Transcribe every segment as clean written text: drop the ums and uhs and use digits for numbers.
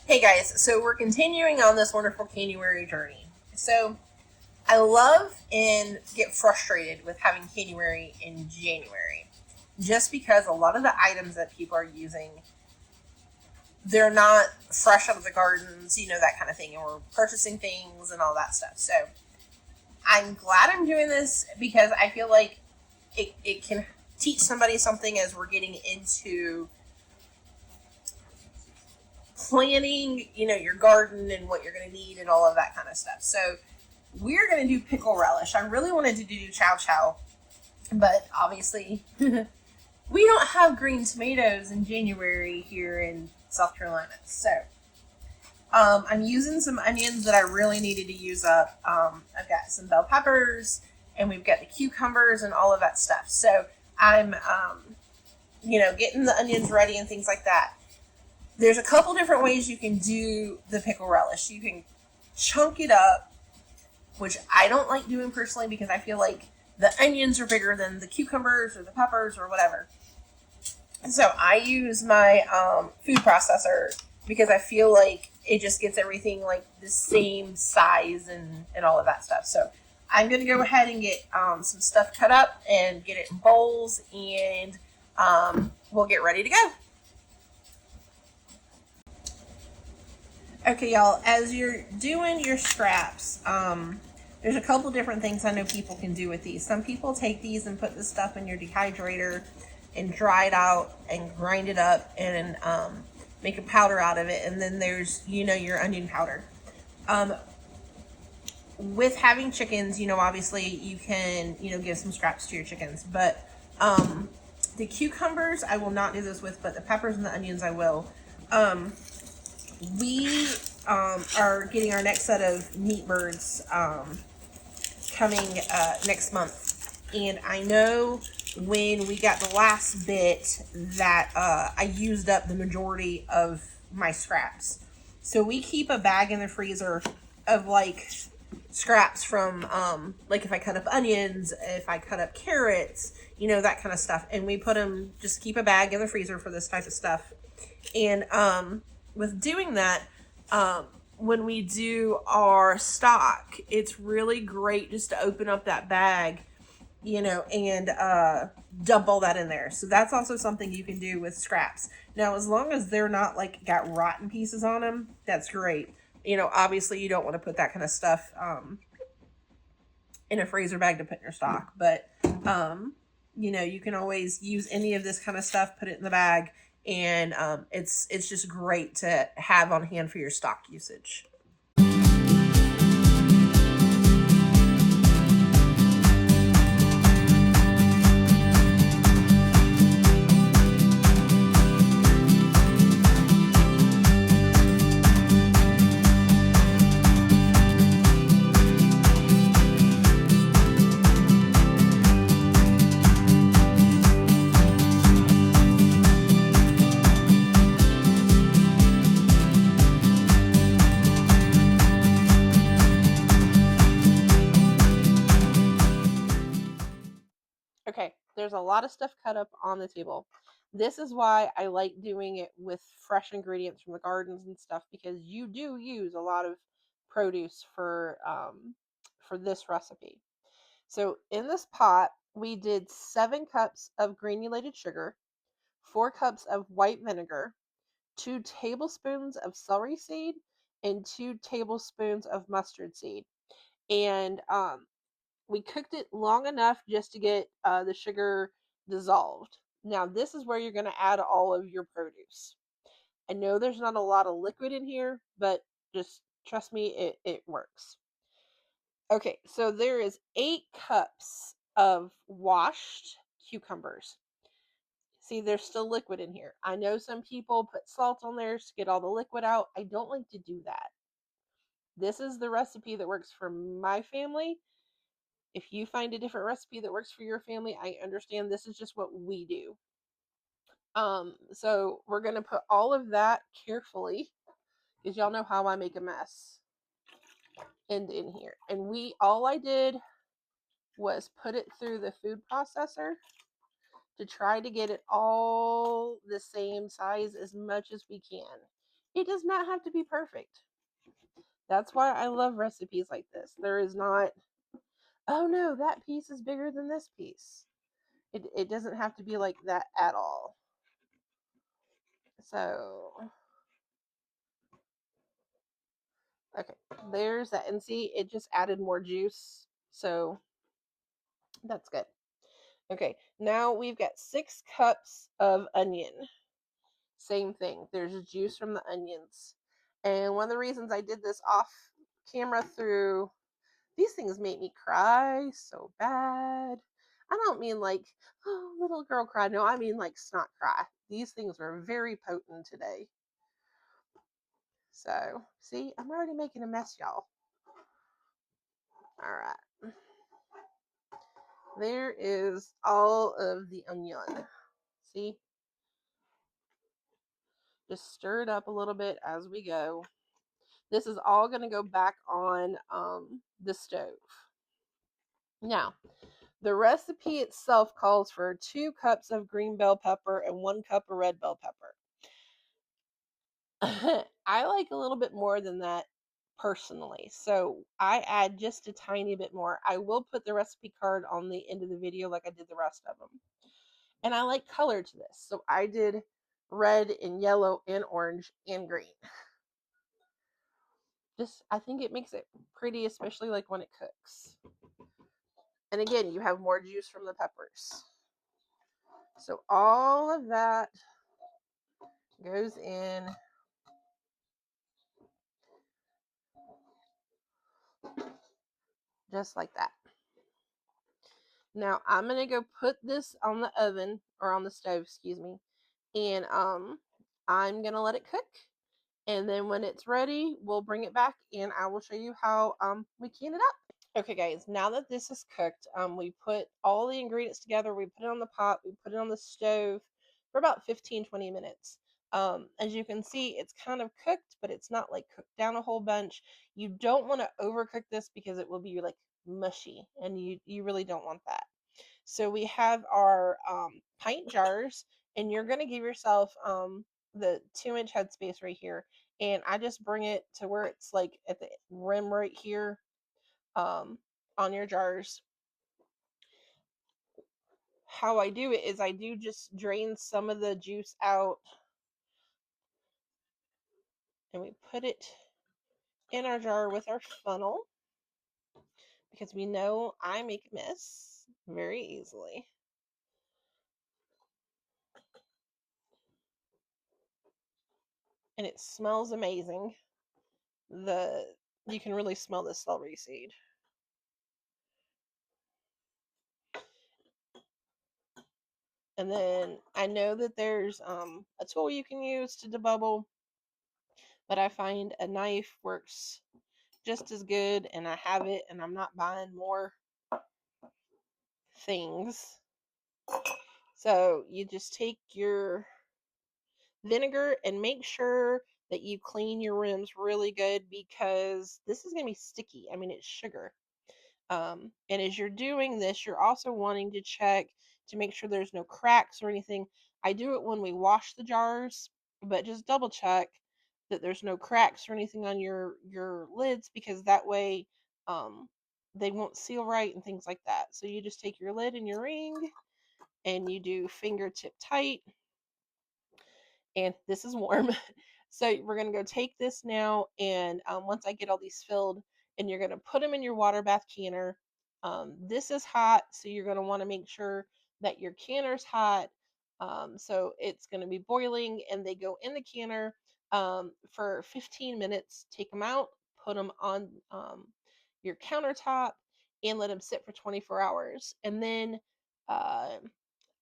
Hey guys, so we're continuing on this wonderful January journey. So I love and get frustrated with having January in January, just because a lot of the items that people are using, they're not fresh out of the gardens, that kind of thing, and we're purchasing things and all that stuff. So I'm glad I'm doing this because I feel like it can teach somebody something as we're getting into planning, your garden and what you're going to need and all of that kind of stuff. So we're going to do pickle relish. I really wanted to do chow chow, but obviously we don't have green tomatoes in January here in South Carolina. So I'm using some onions that I really needed to use up. I've got some bell peppers and we've got the cucumbers and all of that stuff. So I'm, getting the onions ready and things like that. There's a couple different ways you can do the pickle relish. You can chunk it up, which I don't like doing personally because I feel like the onions are bigger than the cucumbers or the peppers or whatever. So I use my food processor because I feel like it just gets everything like the same size and all of that stuff. So I'm going to go ahead and get some stuff cut up and get it in bowls, and we'll get ready to go. Okay, y'all, as you're doing your scraps, there's a couple different things I know people can do with these. Some people take these and put this stuff in your dehydrator and dry it out and grind it up and make a powder out of it. And then there's, your onion powder. With having chickens, obviously you can, give some scraps to your chickens. But the cucumbers, I will not do this with, but the peppers and the onions I will. We are getting our next set of meat birds coming next month. And I know when we got the last bit that I used up the majority of my scraps. So we keep a bag in the freezer of like scraps from like if I cut up onions, if I cut up carrots, that kind of stuff. And we put them, just keep a bag in the freezer for this type of stuff. And with doing that, when we do our stock, it's really great just to open up that bag, and dump all that in there. So that's also something you can do with scraps. Now, as long as they're not like got rotten pieces on them, that's great. Obviously you don't want to put that kind of stuff in a freezer bag to put in your stock, but you can always use any of this kind of stuff, put it in the bag, and it's just great to have on hand for your stock usage. Okay, there's a lot of stuff cut up on the table. This is why I like doing it with fresh ingredients from the gardens and stuff, because you do use a lot of produce for this recipe. So in this pot, we did 7 cups of granulated sugar, 4 cups of white vinegar, 2 tablespoons of celery seed, and 2 tablespoons of mustard seed. And we cooked it long enough just to get the sugar dissolved. Now, this is where you're going to add all of your produce. I know there's not a lot of liquid in here, but just trust me, it works. Okay, so there is 8 cups of washed cucumbers. See, there's still liquid in here. I know some people put salt on theirs to get all the liquid out. I don't like to do that. This is the recipe that works for my family. If you find a different recipe that works for your family, I understand. This is just what we do. So we're gonna put all of that carefully, because y'all know how I make a mess, and in here. And all I did was put it through the food processor to try to get it all the same size as much as we can. It does not have to be perfect. That's why I love recipes like this. There is not, oh no, that piece is bigger than this piece. It doesn't have to be like that at all. So, okay, there's that. And see, it just added more juice. So, that's good. Okay, now we've got 6 cups of onion. Same thing. There's juice from the onions. And one of the reasons I did this off camera through these things make me cry so bad. I don't mean like, oh, little girl cry. No, I mean like snot cry. These things were very potent today. So, see, I'm already making a mess, y'all. All right. There is all of the onion. See? Just stir it up a little bit as we go. This is all going to go back on the stove. Now, the recipe itself calls for 2 cups of green bell pepper and 1 cup of red bell pepper. I like a little bit more than that personally, so I add just a tiny bit more. I will put the recipe card on the end of the video like I did the rest of them. And I like color to this, so I did red and yellow and orange and green. Just, I think it makes it pretty, especially like when it cooks. And again, you have more juice from the peppers. So all of that goes in. Just like that. Now I'm gonna go put this on the oven or on the stove, excuse me, and I'm gonna let it cook. And then when it's ready, we'll bring it back and I will show you how we can it up. Okay, guys, now that this is cooked, we put all the ingredients together, we put it on the pot, we put it on the stove for about 15-20 minutes. As you can see, it's kind of cooked, but it's not like cooked down a whole bunch. You don't want to overcook this because it will be like mushy, and you really don't want that. So we have our pint jars, and you're going to give yourself the 2-inch headspace right here. And I just bring it to where it's like at the rim right here on your jars. How I do it is I do just drain some of the juice out, and we put it in our jar with our funnel because we know I make a mess very easily. And it smells amazing. You can really smell the celery seed. And then I know that there's a tool you can use to debubble, but I find a knife works just as good, and I have it, and I'm not buying more things. So you just take your vinegar and make sure that you clean your rims really good because this is going to be sticky. I mean, it's sugar. And as you're doing this, you're also wanting to check to make sure there's no cracks or anything. I do it when we wash the jars, but just double check that there's no cracks or anything on your lids because that way they won't seal right and things like that. So you just take your lid and your ring and you do fingertip tight, and this is warm. So we're going to go take this now, and once I get all these filled, and you're going to put them in your water bath canner. This is hot, so you're going to want to make sure that your canner's hot. So it's going to be boiling, and they go in the canner for 15 minutes. Take them out, put them on your countertop, and let them sit for 24 hours. And then uh,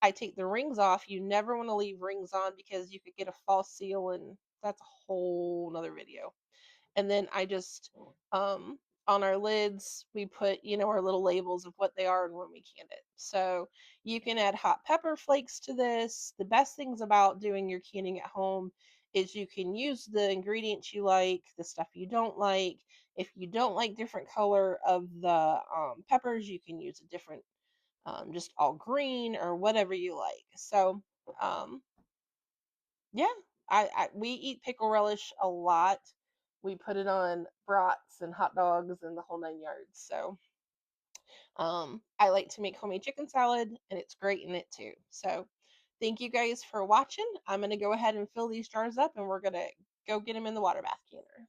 I take the rings off. You never want to leave rings on because you could get a false seal, and that's a whole nother video. And then I just on our lids we put, our little labels of what they are and when we canned it. So you can add hot pepper flakes to this. The best things about doing your canning at home is you can use the ingredients you like, the stuff you don't like. If you don't like different color of the peppers, you can use a different just all green or whatever you like. So, yeah, We eat pickle relish a lot. We put it on brats and hot dogs and the whole 9 yards. So, I like to make homemade chicken salad, and it's great in it too. So, thank you guys for watching. I'm gonna go ahead and fill these jars up, and we're gonna go get them in the water bath canner.